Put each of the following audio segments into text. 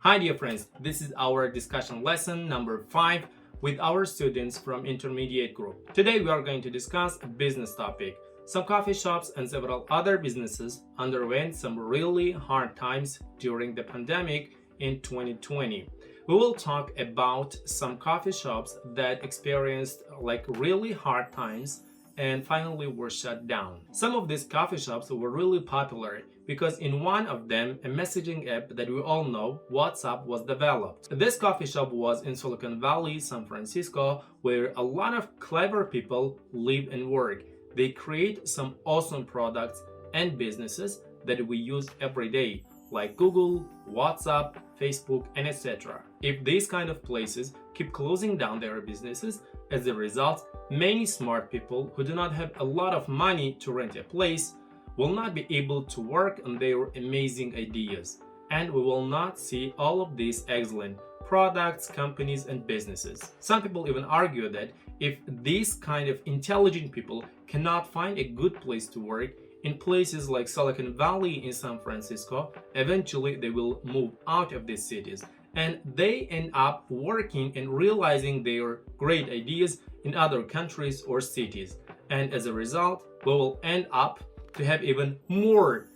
Hi dear friends, this is our discussion lesson number 5 with our students from intermediate group. Today we are going to discuss a business topic. Some coffee shops and several other businesses underwent some really hard times during the pandemic in 2020. We will talk about some coffee shops that experienced really hard times and finally were shut down. Some of these coffee shops were really popular because in one of them, a messaging app that we all know, WhatsApp, was developed. This coffee shop was in Silicon Valley, San Francisco, where a lot of clever people live and work. They create some awesome products and businesses that we use every day, like Google, WhatsApp, Facebook, and etc. If these kind of places keep closing down their businesses, as a result, many smart people who do not have a lot of money to rent a place will not be able to work on their amazing ideas, and we will not see all of these excellent products, companies, and businesses. Some people even argue that if these kind of intelligent people cannot find a good place to work in places like Silicon Valley in San Francisco, eventually they will move out of these cities and they end up working and realizing their great ideas in other countries or cities. And as a result, we will end up to have even more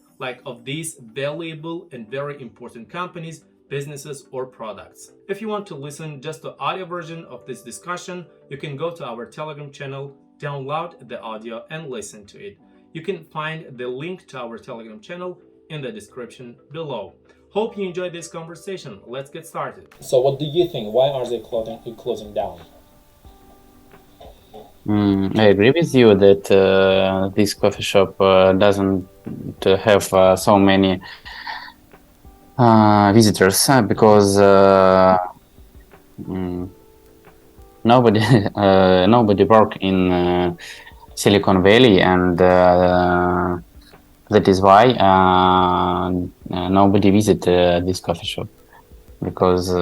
of these valuable and very important companies, businesses, or products. If you want to listen just the audio version of this discussion, you can go to our Telegram channel, download the audio and listen to it. You can find the link to our Telegram channel in the description below. Hope you enjoyed this conversation. Let's get started. So what do you think? Why are they closing down? I agree with you that this coffee shop doesn't have so many visitors because nobody work in Silicon Valley, and that is why nobody visit this coffee shop, because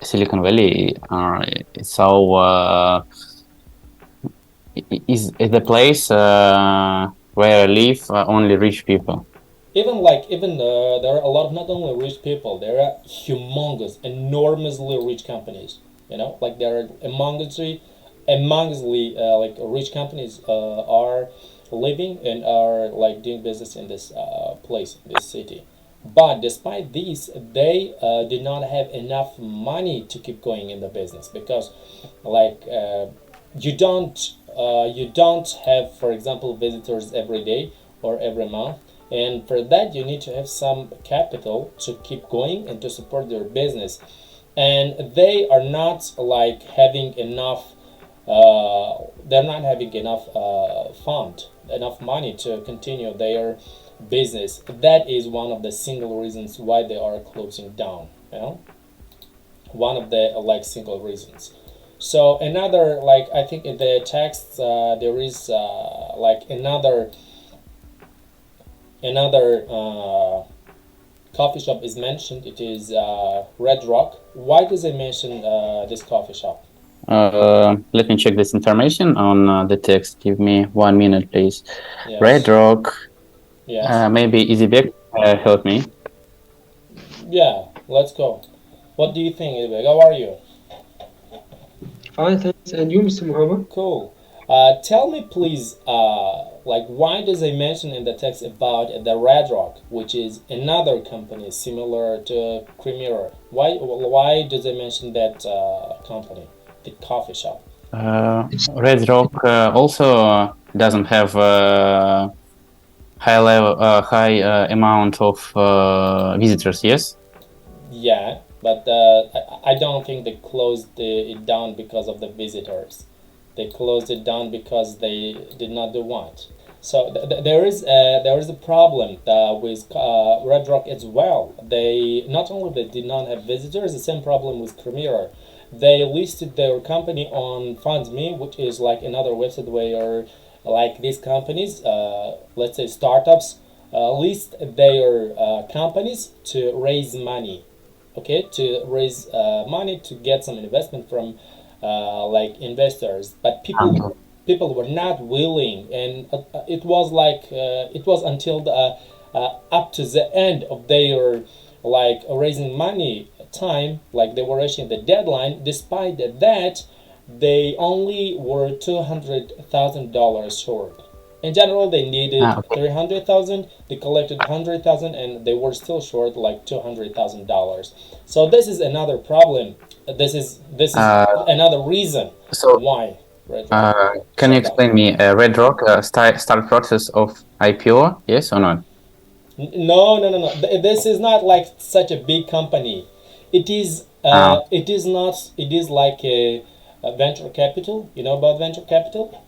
Silicon Valley is so is the place where live only rich people. Even there are a lot of not only rich people, there are humongous, enormously rich companies. There are enormously rich companies are living and are doing business in this place, this city. But despite this, they did not have enough money to keep going in the business, because you don't have, for example, visitors every day or every month, and for that you need to have some capital to keep going and to support their business, and they are not having enough enough money to continue their business. That is one of the single reasons why they are closing down, one of the single reasons. So another, I think in the text there is another coffee shop is mentioned. It is Red Rock. Why does it mention this coffee shop? Let me check this information on the text. Give me 1 minute, please. Yes. Red Rock. Yes. Maybe Izibek help me. Yeah, let's go. What do you think, Izibek? How are you? Fine, thanks. And you, Mr. Muhammad? Cool. Tell me, please, why does it mention in the text about the Red Rock, which is another company similar to Creamier? Why does it mention that company, the coffee shop? Red Rock also doesn't have high amount of visitors. Yes. Yeah, but I don't think they closed it down because of the visitors. They closed it down because they did not do what. So there is a problem with Red Rock as well. They not only did not have visitors, the same problem with Creamier. They listed their company on FundMe, which is another website where these companies, let's say startups, list their companies to raise money. To raise money to get some investment from investors, but people were not willing, and it was until up to the end of their raising money time, like they were rushing the deadline. Despite that, they only were $200,000 short. In general, they needed 300,000. They collected 100,000, and they were still short like $200,000. So this is another problem. This is another reason why. Can you explain me Red Rock start process of IPO? Yes or not? No. This is not like such a big company. It is. It is not. It is like a venture capital. You know about venture capital?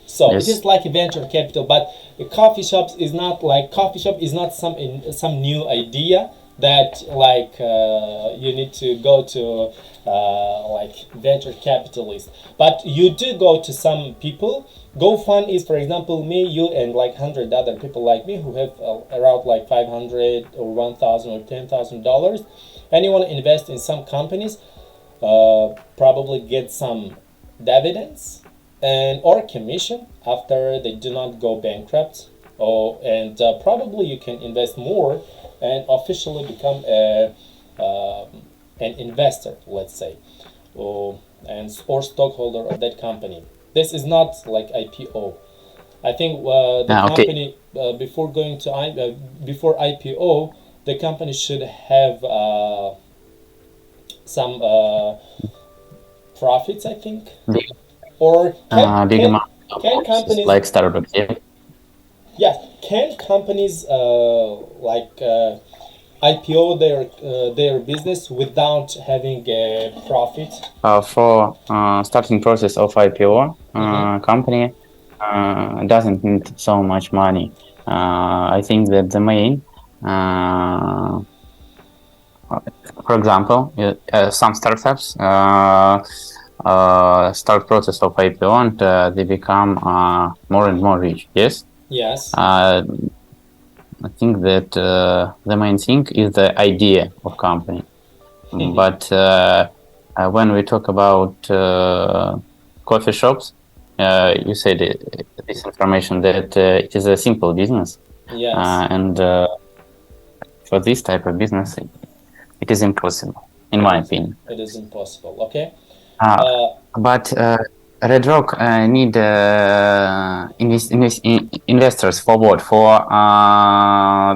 So yes. It is like a venture capital, but a coffee shop is not some new idea that like you need to go to like venture capitalists. But you do go to some people. GoFund is, for example, me, you, and like 100 other people like me who have around like 500 or 1,000 or $10,000, and you want to invest in some companies, probably get some dividends and or commission after they do not go bankrupt. And probably you can invest more and officially become an investor, let's say, or stockholder of that company. This is not like IPO. I think company before going to before IPO, the company should have some profits, I think. Or can companies like Starbucks? Yeah. Yes, can companies like IPO their business without having a profit? For starting process of IPO, company doesn't need so much money. I think that the main, for example, some startups start process of IPO and they become more and more rich. Yes. Yes. I think that the main thing is the idea of company. But when we talk about coffee shops, you said this information that it is a simple business. Yes. And for this type of business, it is impossible, in my opinion. It is impossible. Okay. But Red Rock need investors for what? For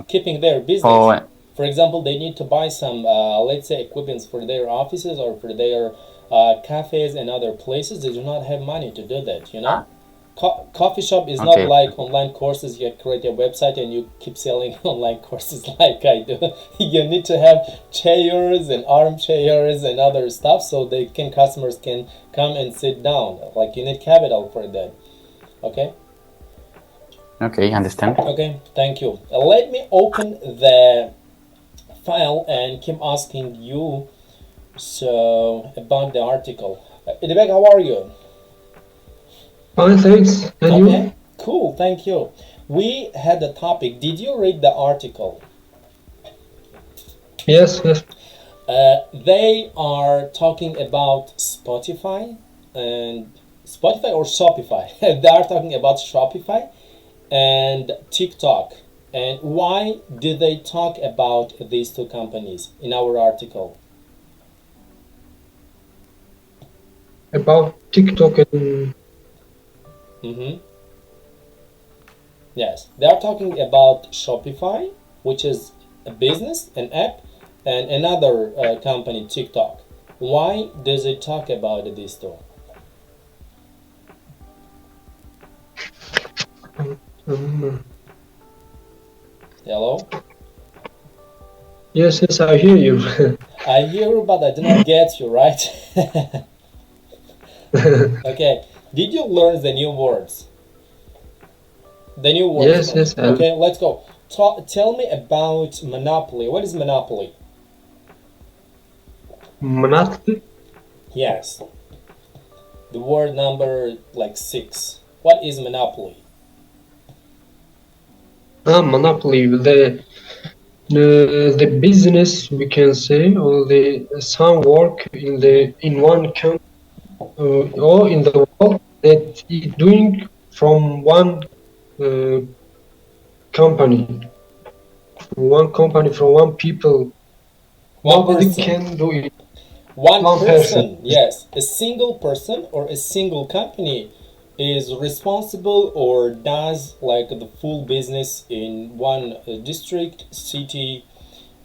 keeping their business. For example, they need to buy some, let's say, equipments for their offices or for their cafes and other places. They do not have money to do that, you know? Coffee shop is not like online courses. You create a website and you keep selling online courses like I do. You need to have chairs and armchairs and other stuff so customers can come and sit down. Like you need capital for that. Okay? Okay, understand. Okay, thank you. Let me open the file and keep asking you about the article. Idibek, how are you? Fine, thanks. And you? Cool, thank you. We had the topic. Did you read the article? Yes. They are talking about Spotify or Shopify. They are talking about Shopify and TikTok. And why did they talk about these two companies in our article? About TikTok and... Yes, they are talking about Shopify, which is a business, an app, and another company, TikTok. Why does it talk about these two? Hello? Yes, I hear you. I hear you, but I do not get you, right? Okay. Did you learn the new words? The new words. Yes. Okay, let's go. Tell me about monopoly. What is monopoly? Monopoly? Yes. The word number 6. What is monopoly? Monopoly. The business, we can say, or some work in one country or in the world that is doing from one company, from one people Nobody person. can do it. One One person, person. yes. A single person or a single company is responsible or does like the full business in one district, city,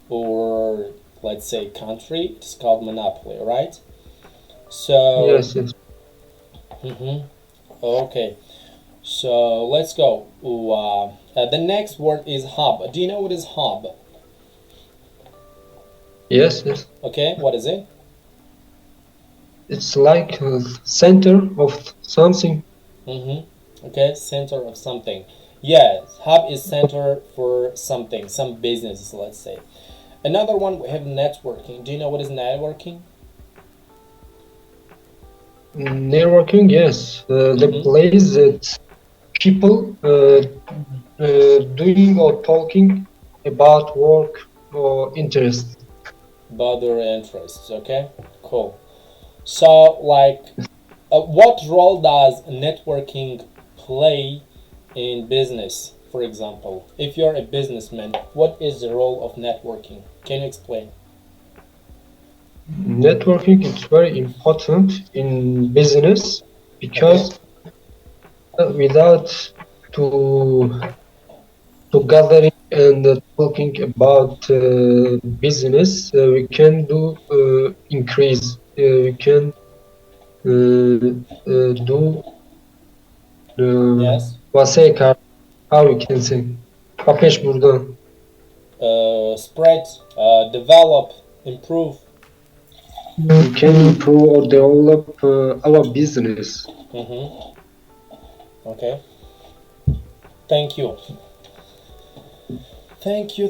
or let's say country. It's called monopoly, right? So Yes, yes. Okay, so let's go. The next word is hub. Do you know what is hub? Yes, yes. Okay, what is it? It's like a center of something. Okay, center of something. Yes, hub is center for something, some business, let's say. Another one, we have networking. Do you know what is networking? Networking, yes. The place that people doing or talking about work or interest. About their interests, okay? Cool. So, like, what role does networking play in business, for example? If you're a businessman, what is the role of networking? Can you explain? Networking is very important in business because without to gathering and talking about business, we can do increase. We can do Yes. how we can say papeş buradan. Spread, develop, improve. We can improve or develop our business. Okay. Thank you. Thank you.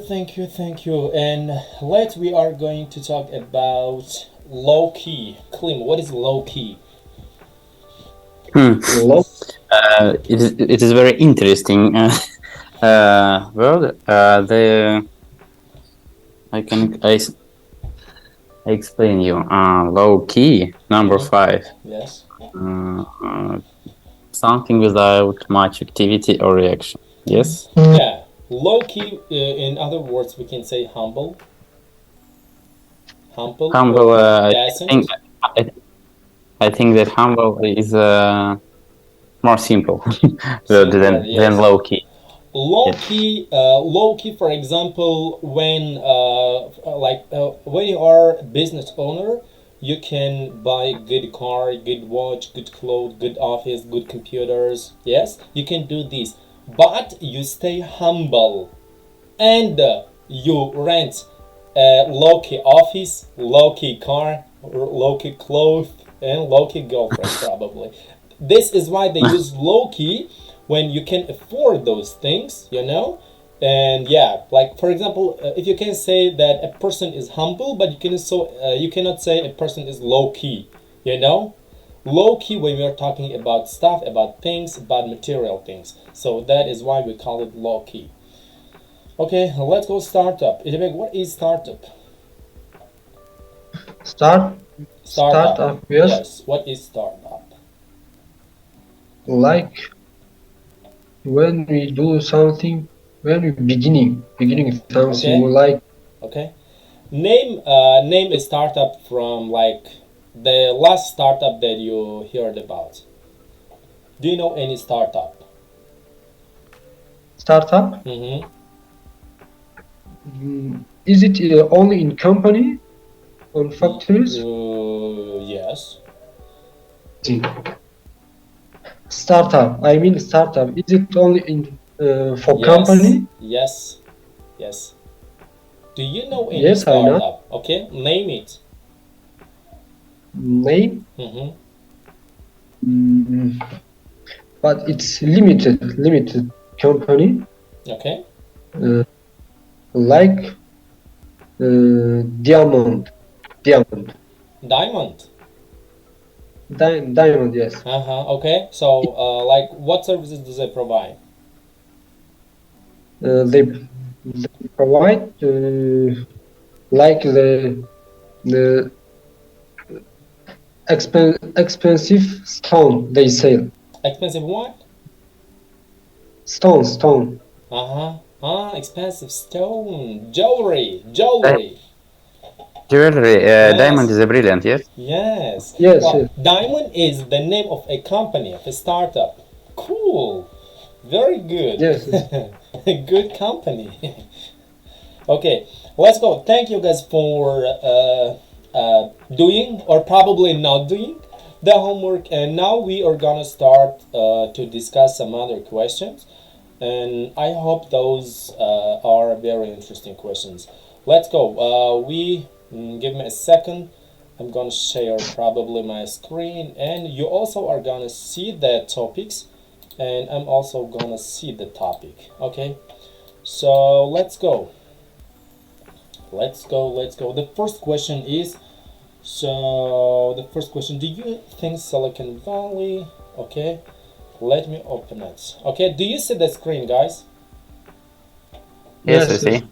And we are going to talk about low key. Klim, what is low key? It is very interesting word. I explain you. Low key, number 5. Yes. Something without much activity or reaction. Yes. Yeah. Low key. In other words, we can say humble. Humble. I think that humble is more simple than low key. Low key, for example, when you are a business owner, you can buy a good car, good watch, good clothes, good office, good computers. Yes, you can do this, but you stay humble, and you rent a low key office, low key car, low key clothes, and low key girlfriend probably. This is why they use low key. When you can afford those things, and yeah, like for example, if you can say that a person is humble, but you cannot say a person is low key, low key when we are talking about stuff, about things, about material things. So that is why we call it low key. Okay, let's go startup. What is startup? Startup, yes. What is startup? Like when we do something, when we beginning something, like. Okay. Name a startup from like the last startup that you heard about. Do you know any startup? Startup? Is it only in company, on factories? Yes. Startup. Is it only in for company? Yes. Do you know any startup? I know. Okay, name it. Name? But it's limited company. Okay. Like Diamond. Diamond, yes. Okay. So, like, what services do they provide? They provide like the expensive stone they sell. Expensive what? Stone. Expensive stone. Jewelry. Jewelry, Yes. diamond is a brilliant, yes? Yes. Yes, Well, yes. Diamond is the name of a company, of a startup. Cool. Very good. Yes, Good company. Okay, let's go. Thank you guys for doing or probably not doing the homework. And now we are gonna start to discuss some other questions. And I hope those are very interesting questions. Let's go. Give me a second. I'm gonna share probably my screen, and you also are gonna see the topics, and I'm also gonna see the topic. Okay, so let's go. Let's go. The first question is, do you think Silicon Valley? Okay, let me open it. Okay, do you see the screen, guys? Yes, I Yes, see.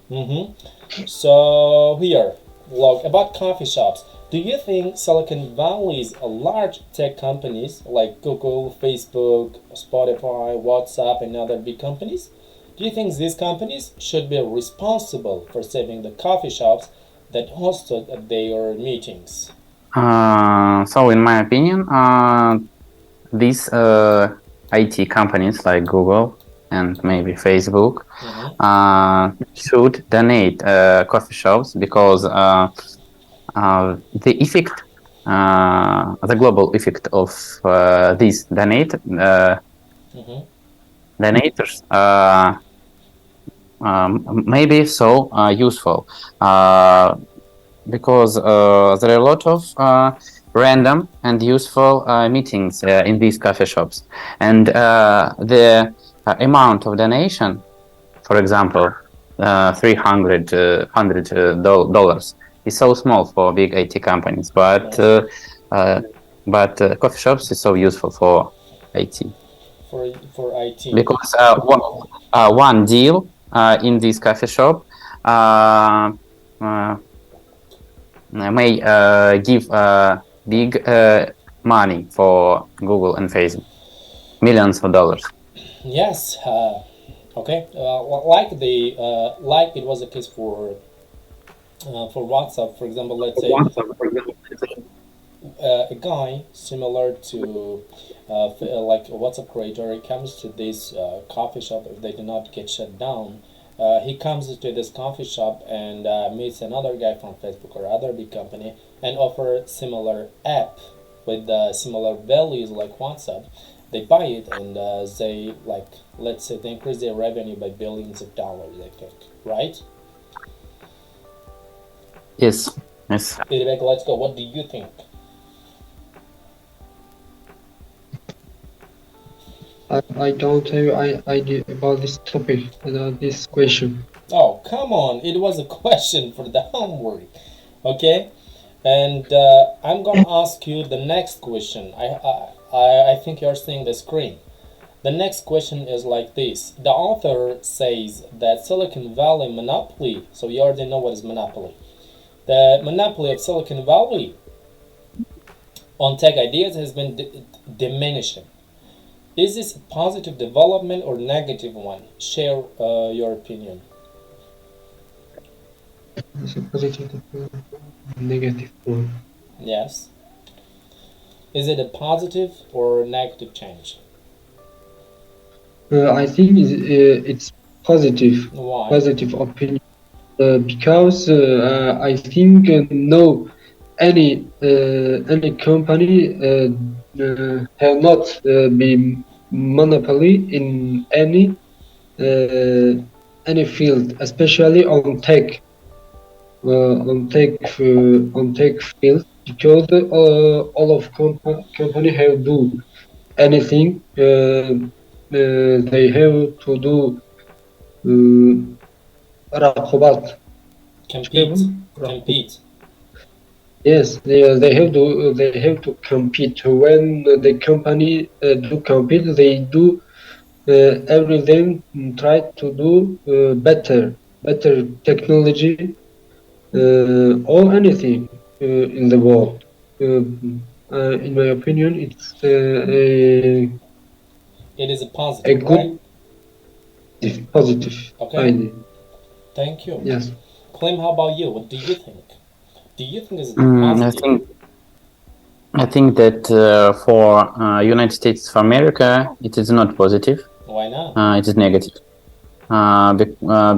So here, look about coffee shops. Do you think Silicon Valley's large tech companies like Google, Facebook, Spotify, WhatsApp, and other big companies? Do you think these companies should be responsible for saving the coffee shops that hosted their meetings? So in my opinion, these IT companies like Google and maybe Facebook should donate coffee shops because the effect, the global effect of these donators may be so useful because there are a lot of random and useful meetings in these coffee shops, and the amount of donation, for example, $300 is so small for big IT companies, but coffee shops is so useful for IT. For IT. Because one deal in this coffee shop may give big money for Google and Facebook, millions of dollars. Yes. Okay. Like it was the case for WhatsApp, for example. Let's say a guy similar to like a WhatsApp creator, he comes to this coffee shop. If they do not get shut down, he comes to this coffee shop and meets another guy from Facebook or other big company and offer similar app with similar values like WhatsApp. They buy it and they, like, let's say they increase their revenue by billions of dollars, I think, right? Yes. Yes. Feedback, let's go. What do you think? I don't have any idea about this topic, this question. Oh, come on. It was a question for the homework. Okay? And I'm going to ask you the next question. I think you're seeing the screen. The next question is like this. The author says that Silicon Valley monopoly, so you already know what is monopoly. The monopoly of Silicon Valley on tech ideas has been diminishing. Is this a positive development or negative one? Share your opinion. It's a positive, negative one. Yes. Is it a positive or negative change? I think it's positive. Why? Positive opinion. Because I think no any company have not be monopoly in any field, especially on tech field, because all of company have do anything. They have to do رقابت. Compete. Yes, they have to compete. When the company do compete, they do everything, try to do better technology or anything in the world. In my opinion, it's it is a positive, a good, right? Positive okay. idea. Thank you. Yes. Clem, how about you? What do you think? Do you think it's I positive? think that for United States of America, it is not positive. Why not? It is negative.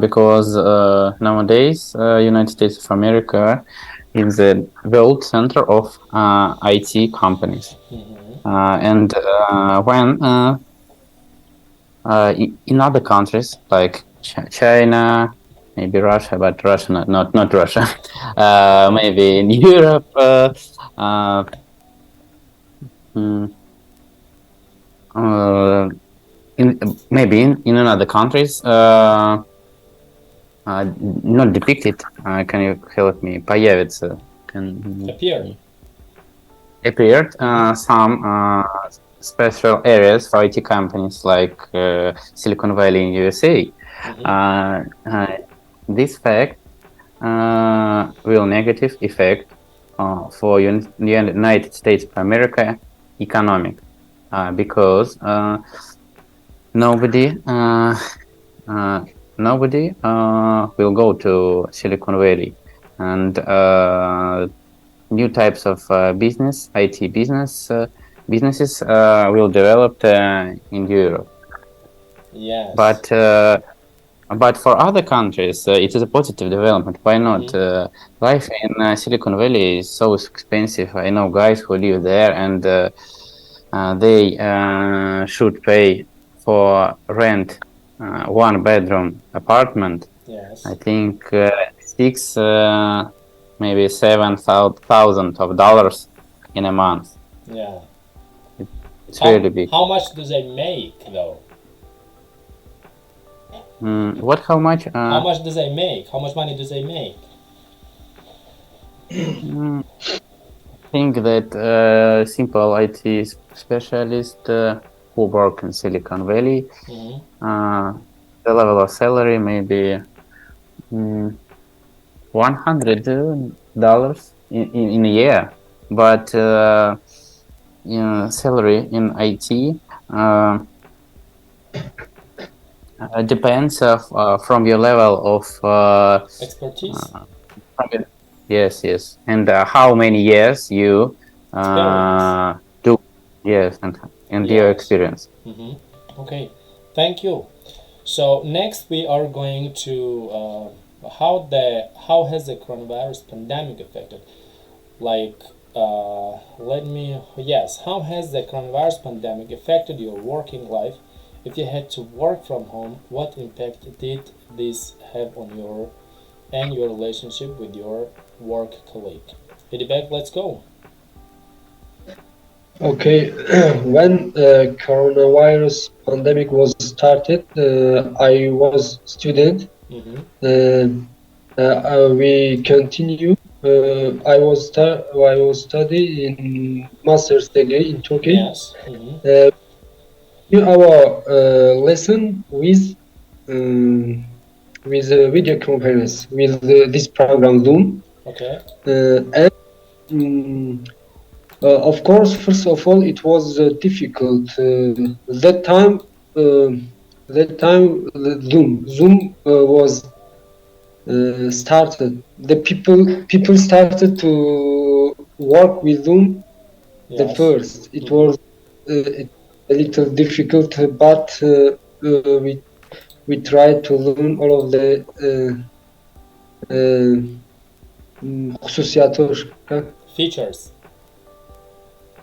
Because nowadays, United States of America is the world center of IT companies. And when in other countries like China, maybe Russia, but Russia not Russia, maybe in Europe, maybe in other countries, not depicted. Can you help me? Появится. Appeared some special areas for IT companies like Silicon Valley in USA. This fact will negative effect for United States of America economic because nobody will go to Silicon Valley, and new types of business, IT businesses will develop in Europe. Yes. But for other countries, it is a positive development. Why not? Life in Silicon Valley is so expensive. I know guys who live there, and they should pay for rent one bedroom apartment. Yes. I think six, maybe $7,000 in a month. Yeah. It's really big. How much do they make though? What? How much? How much do they make? How much money do they make? I think that simple IT specialist who work in Silicon Valley, the level of salary maybe $100 in a year, but salary in IT depends from your level of Expertise. Yes, and how many years you do, yes, and your experience. Okay, thank you. So next we are going to how has the coronavirus pandemic affected? How has the coronavirus pandemic affected your working life? If you had to work from home, what impact did this have on your relationship with your work colleague? Feedback, let's go. Okay, when coronavirus pandemic was started, I was student. We continue. I was study in master's degree in Turkey. Yes. Our lesson with video conference with this program Zoom. Okay. And of course, first of all, it was difficult. That time, Zoom was started. The people started to work with Zoom. Yes. The first, it was a little difficult, but we tried to learn all of the features.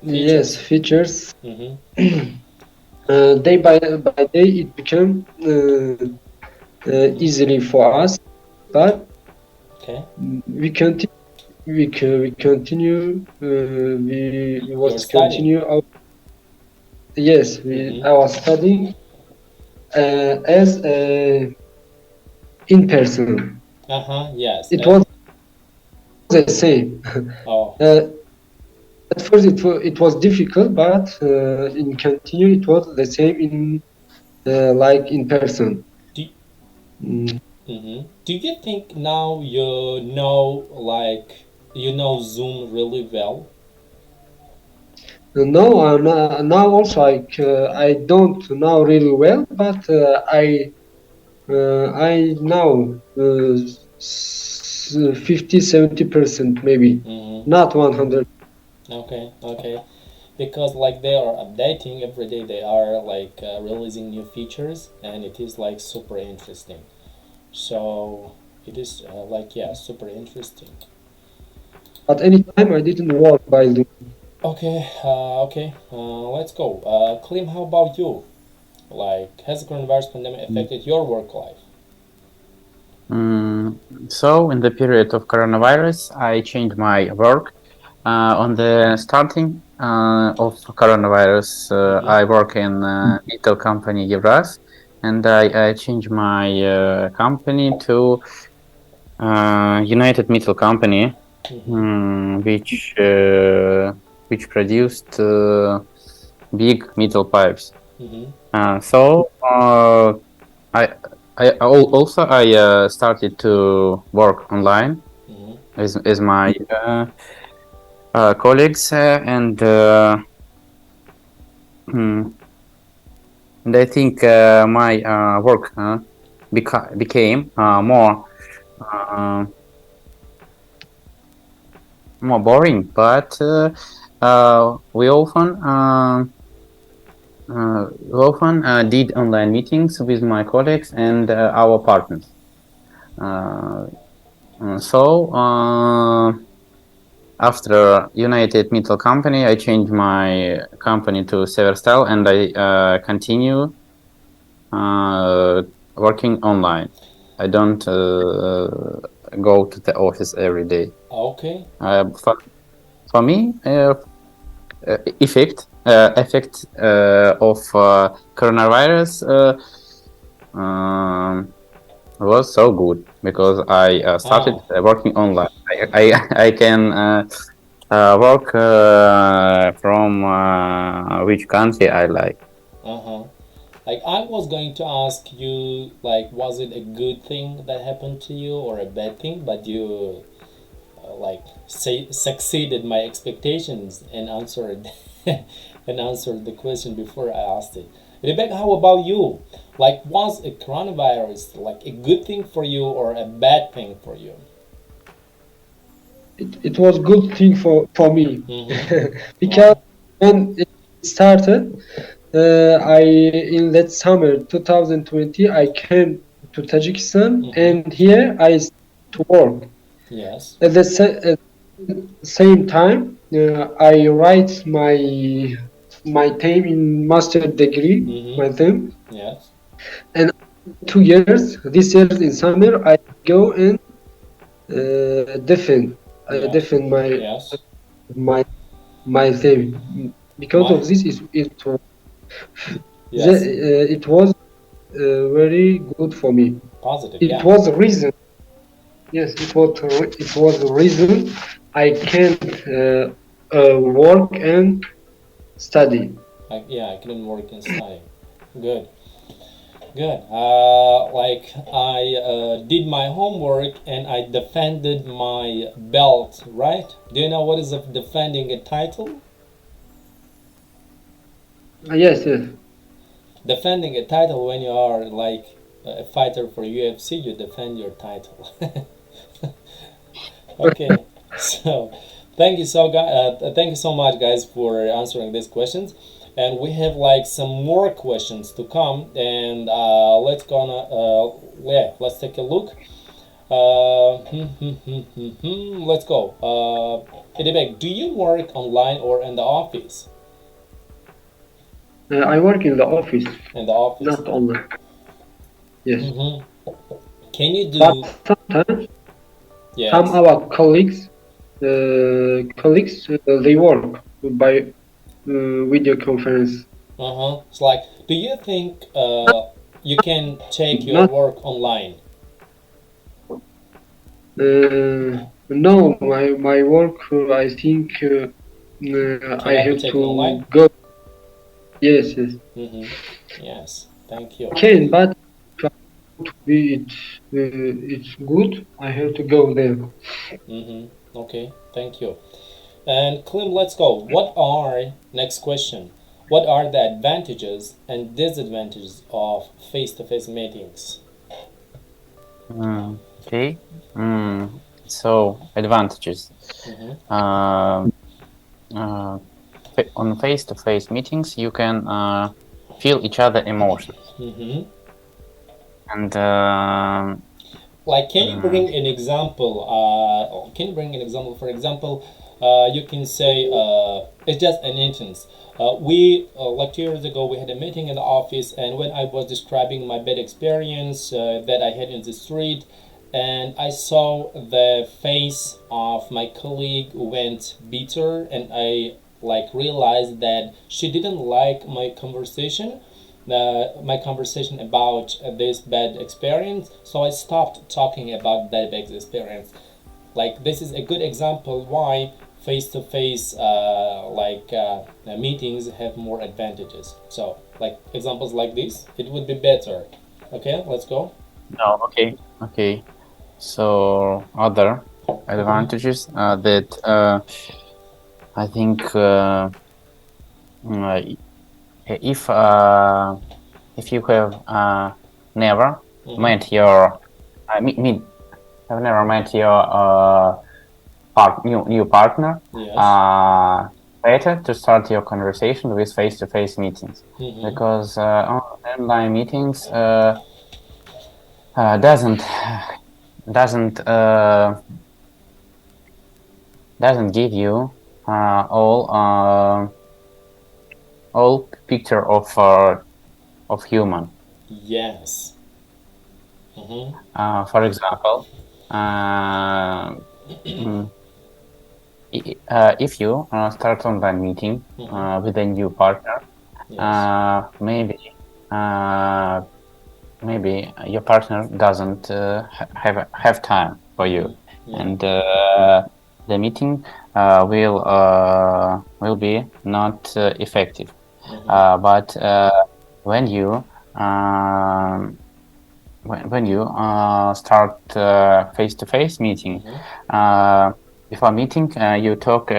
Yes, features. Day by day, it became easily for us, but we continue. We was continue our our studying as in person. Yes. It was the same. At first it was difficult, but in continue it was the same in like in person. Do you think now you know Zoom really well? No, now also I don't know really well, but I know 50-70% maybe, not 100. Okay. Because like they are updating every day, they are like releasing new features, and it is like super interesting. So it is super interesting. At any time I didn't work while doing. Okay. Let's go. Klim, how about you? Like, has the coronavirus pandemic affected your work life? So in the period of coronavirus, I changed my work. On the starting of coronavirus, I work in retail company Evras, and I changed my company to United Metal Company, which produced big metal pipes. So I started to work online as my colleagues, and I think my work became more boring, but we often did online meetings with my colleagues and our partners. So after United Metal Company, I changed my company to Severstyle, and I continue working online. I don't go to the office every day. Okay. For me, effect of coronavirus was so good because I started working online. I can work from which country I like. Like, I was going to ask you, like, was it a good thing that happened to you or a bad thing? But you succeeded my expectations and answered the question before I asked it. Rebecca, how about you? Like, was a coronavirus like a good thing for you or a bad thing for you? It was good thing for me because when it started, in that summer 2020 I came to Tajikistan, and here I started to work. Yes. At the same time, I write my theme in master degree, my theme. Yes. And 2 years, this year in summer, I go and defend my theme. Because of this, it was very good for me. Positive. It was a reason. Yes, it was a reason I can't work and study. I couldn't work and study. Good. Like, I did my homework and I defended my belt, right? Do you know what is defending a title? Yes. Defending a title, when you are like a fighter for UFC, you defend your title. Okay, so thank you so much, guys, for answering these questions, and we have like some more questions to come, and let's take a look. Let's go. Edebek, do you work online or in the office? I work in the office. In the office, not online. Yes. Can you do? But sometimes. Yes. Some of our colleagues, they work by video conference. It's like, do you think you can take your work online? No, my work, I think I have to go. Yes. Yes, thank you. Can, but it's good. I have to go there. Okay, thank you. And Klim, let's go. Next question. What are the advantages and disadvantages of face-to-face meetings? Okay. so advantages. On face-to-face meetings, you can feel each other emotions. And like, can you bring an example? For example, you can say it's just an instance. We like 2 years ago we had a meeting in the office, and when I was describing my bad experience that I had in the street, and I saw the face of my colleague went bitter, and I realized that she didn't like my conversation about this bad experience, so I stopped talking about that bad experience. Like, this is a good example why face-to-face meetings have more advantages. So, like, examples like this, it would be better. Okay, let's go. No, okay. So other advantages that I think if you have never met your new partner, Yes. better to start your conversation with face-to-face meetings, because online meetings doesn't give you all picture of human. Yes. For example, if you start online meeting with a new partner, Yes. maybe your partner doesn't have time for you, and the meeting will be not effective. But when you start face-to-face meeting, before meeting you talk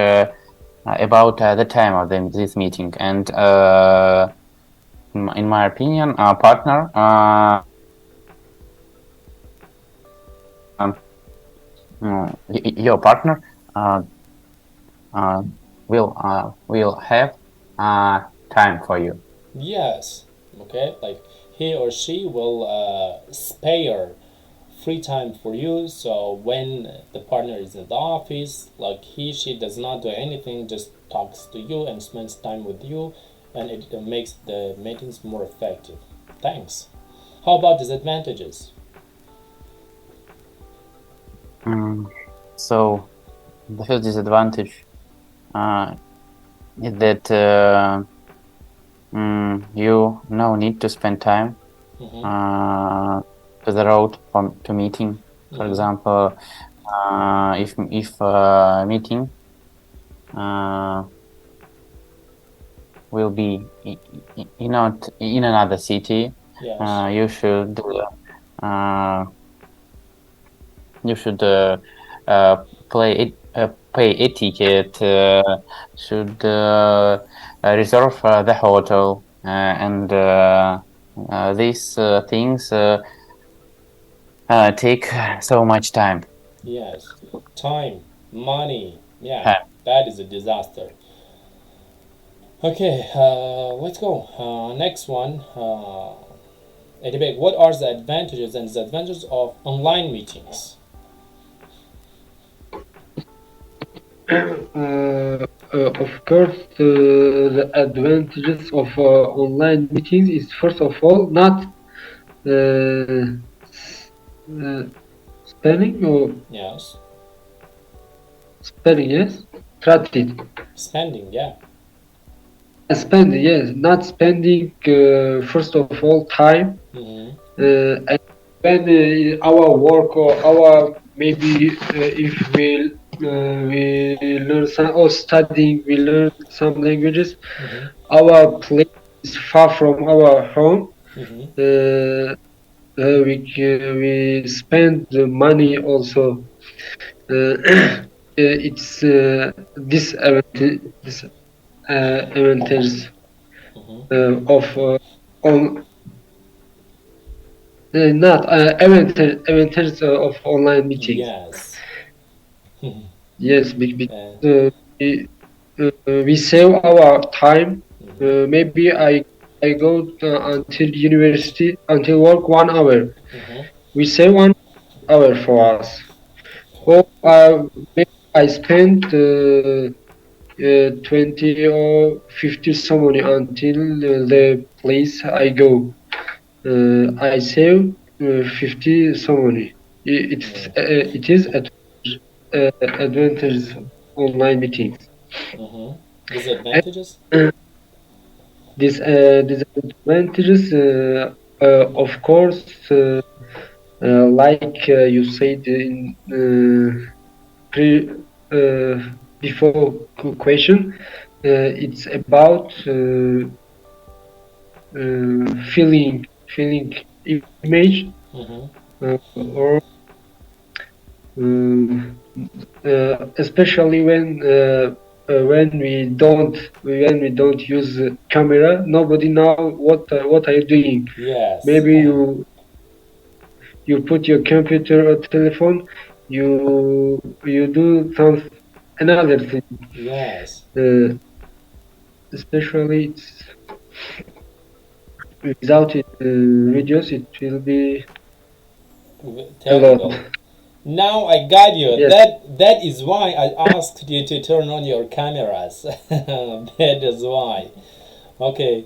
about the time of this meeting, and in my opinion, our partner your partner will have time for you. Yes. Okay, like he or she will spare free time for you, so when the partner is in the office, like she does not do anything, just talks to you and spends time with you, and it makes the meetings more effective. Thanks. How about disadvantages? So the first disadvantage is that you no need to spend time to the road to meeting. For example, if meeting will be in another city, Yes. you should pay a ticket, should reserve the hotel, and these things take so much time. Yes. Time, money. Yeah, that is a disaster. Okay, let's go. Next one. A debate. What are the advantages and disadvantages of online meetings? Of course, the advantages of online meetings is, first of all, not spelling or Yes. spelling, yes, translate. Spending, yeah. Spending, yes, not spending. First of all, time. And when our work or our maybe if we learn some or studying, we learn some languages. Our place is far from our home. We spend the money also. It's disadvantages of not advantages of online meetings. Yes. Yes, Uh, we save our time. Maybe I go until university until work 1 hour. We save 1 hour for us. Or maybe I spend 20 or 50 some money until the place I go. I save 50 some money. It is advantages online meetings. Disadvantages? Disadvantages, of course, like you said in before question, it's about feeling image, or especially when we don't use camera, nobody know what are you doing. Yes. Maybe you put your computer or telephone, you do some another thing. Yes. Especially without videos, it will be a lot. Now I got you. Yes. That is why I asked you to turn on your cameras. That is why. Okay,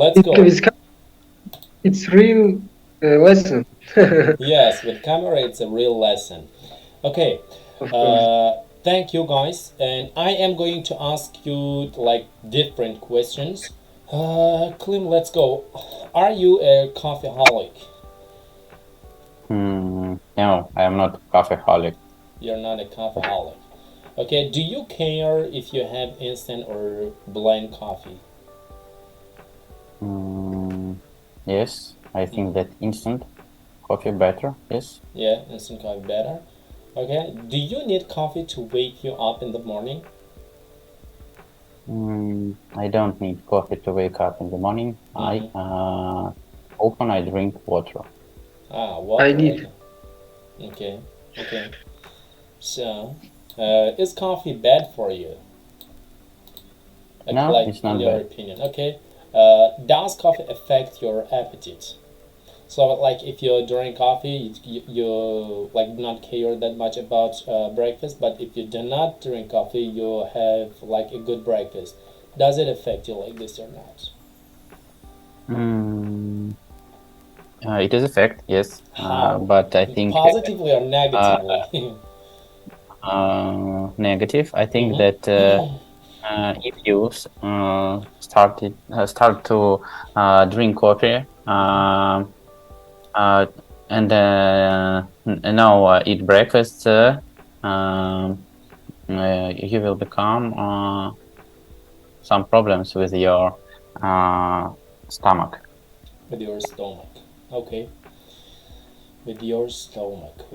let's go. It's real lesson. Yes, with camera it's a real lesson. Okay, thank you guys, and I am going to ask you like different questions. Klim, let's go. Are you a coffeeholic? No, I am not a coffeeholic. You're not a coffeeholic. Okay, do you care if you have instant or blend coffee? Yes, I think that instant coffee better. Yes. Yeah, instant coffee better. Okay, do you need coffee to wake you up in the morning? I don't need coffee to wake up in the morning. Often I drink water. Water. I need. Okay. So, is coffee bad for you? No, like, it's not in your bad. opinion. Okay. Does coffee affect your appetite? So, like, if you drink coffee, you like not care that much about breakfast. But if you do not drink coffee, you have like a good breakfast. Does it affect you like this or not? It is effect, yes. But I think positively or negatively. Negative. I think that if you start to drink coffee and now eat breakfast, you will become some problems with your stomach. With your stomach. Okay. With your stomach.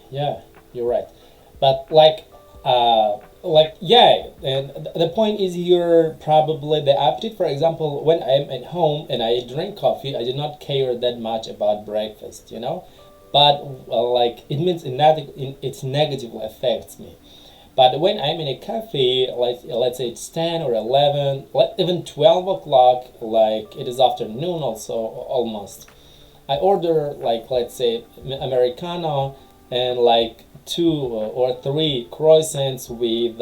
Yeah, you're right. But yeah, and the point is here probably the appetite. For example, when I'm at home and I drink coffee, I do not care that much about breakfast, you know. But like it means it negatively affects me. But when I'm in a cafe, like let's say it's 10 or 11, even 12 o'clock, like it is afternoon also almost, I order like let's say Americano and like 2 or 3 croissants with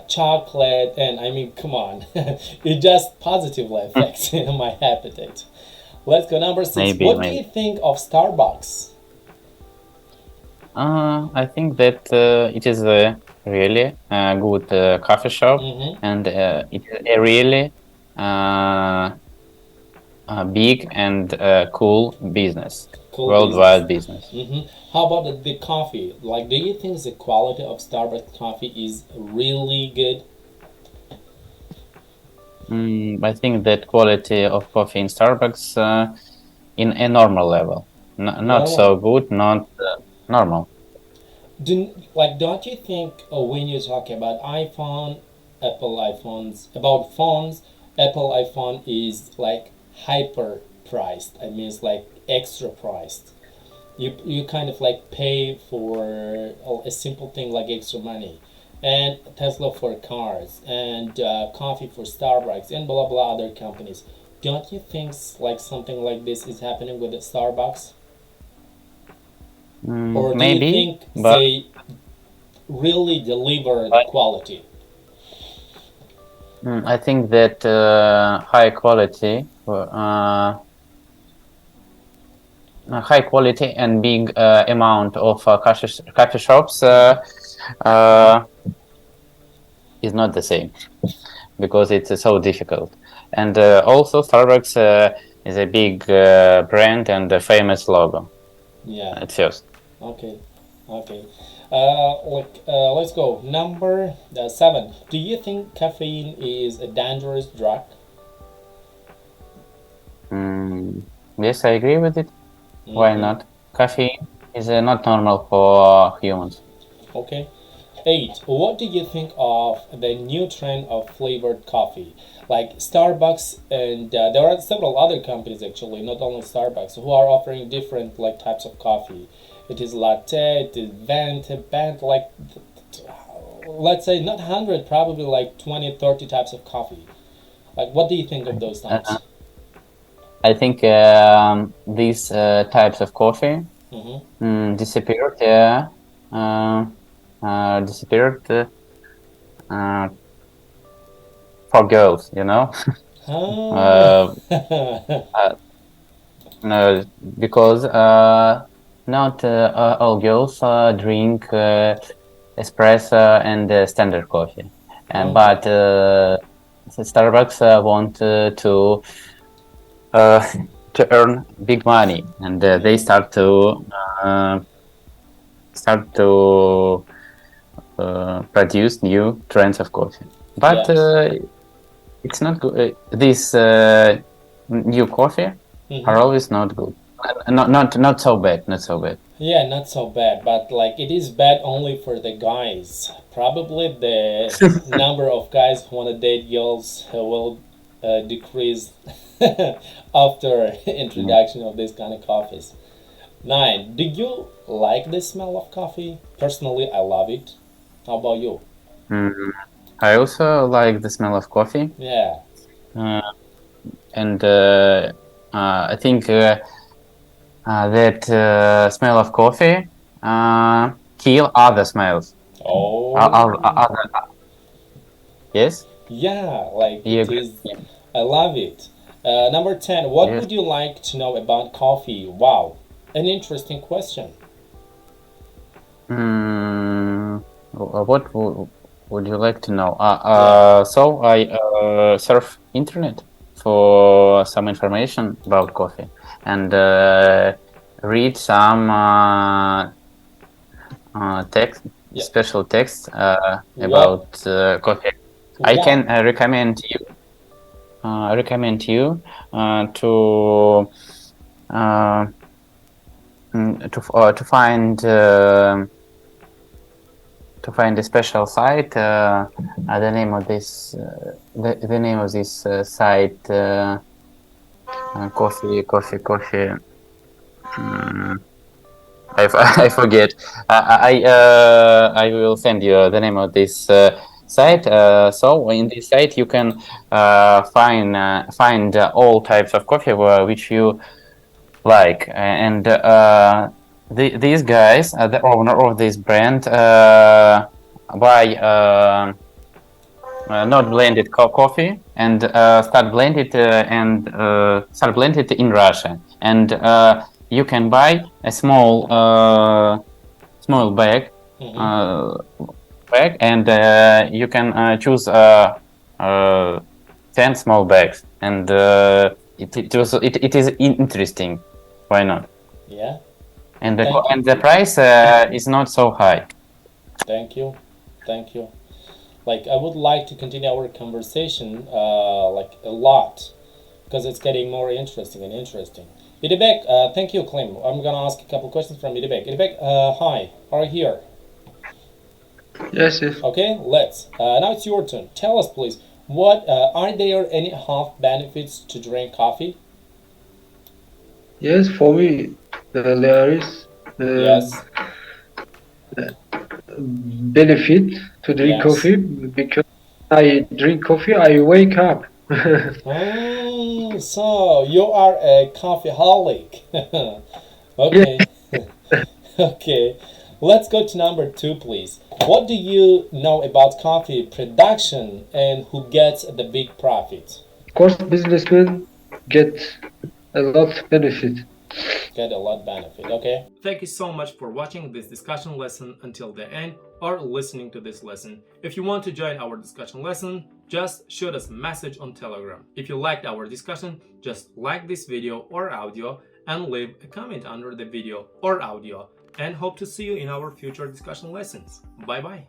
chocolate, and I mean, come on, it just positively affects my appetite. Let's go number 6. Maybe. Do you think of Starbucks? I think that it is a really good coffee shop, and it is a really big and cool business, worldwide business. How about the coffee? Like, do you think the quality of Starbucks coffee is really good? I think that quality of coffee in Starbucks in a normal level, not so good, not normal. Don't you think when you talk about Apple iPhones, about phones, Apple iPhone is like hyper priced? I mean, it's like extra priced. You kind of like pay for a simple thing like extra money, and Tesla for cars, and coffee for Starbucks, and blah blah other companies. Don't you think like something like this is happening with the Starbucks? Or do maybe, you think but they really deliver the quality? I think that high quality and big amount of coffee shops is not the same, because it's so difficult. And also Starbucks is a big brand and a famous logo. Yeah. At first. Okay. Let's go. Number 7. Do you think caffeine is a dangerous drug? Yes, I agree with it. Why not? Caffeine is not normal for humans. Okay. 8. What do you think of the new trend of flavored coffee? Like Starbucks, and there are several other companies actually, not only Starbucks, who are offering different like types of coffee. It is latte, it is venti, like let's say not 100, probably like 20, 30 types of coffee. Like, what do you think of those types? I think these types of coffee disappeared. Disappeared for girls, you know. No, because not all girls drink espresso and standard coffee, but Starbucks want to earn big money, and they start to produce new trends of coffee. But it's not good. These new coffee are always not good. Not so bad. Not so bad. Yeah, not so bad, but like it is bad only for the guys. Probably the number of guys who want to date girls will decrease after introduction of this kind of coffees. 9. Do you like the smell of coffee? Personally, I love it. How about you? I also like the smell of coffee. Yeah. And I think that smell of coffee kill other smells. Yes? Yeah, like Yeah. it is. I love it. Number 10. What would you like to know about coffee? Wow, an interesting question. What would you like to know? So I surf internet for some information about coffee, and read some text, special text about coffee. I can recommend you to find a special site. The name of this site, coffee. I forget. I will send you the name of this site. So in this site you can find all types of coffee which you like, and these guys, the owner of this brand, buy not blended coffee and start blended in Russia, and you can buy a small bag, and you can choose 10 small bags, and it is interesting. Why not? Yeah. And the price is not so high. Thank you. Like, I would like to continue our conversation like a lot, because it's getting more interesting. Idibek, thank you, Klim. I'm gonna ask a couple questions from Idibek. Idibek, hi, are you here? Yes. Okay, let's. Now it's your turn. Tell us, please, what are there any health benefits to drink coffee? Yes, for me, there is. Yes. benefit to drink Yes. coffee, because I drink coffee, I wake up. Oh, so you are a coffeeholic. Okay. Okay. Let's go to number 2, please. What do you know about coffee production and who gets the big profit? Of course, businessmen get a lot benefit. Get a lot benefit, okay? Thank you so much for watching this discussion lesson until the end or listening to this lesson. If you want to join our discussion lesson, just shoot us a message on Telegram. If you liked our discussion, just like this video or audio and leave a comment under the video or audio, and hope to see you in our future discussion lessons. Bye bye.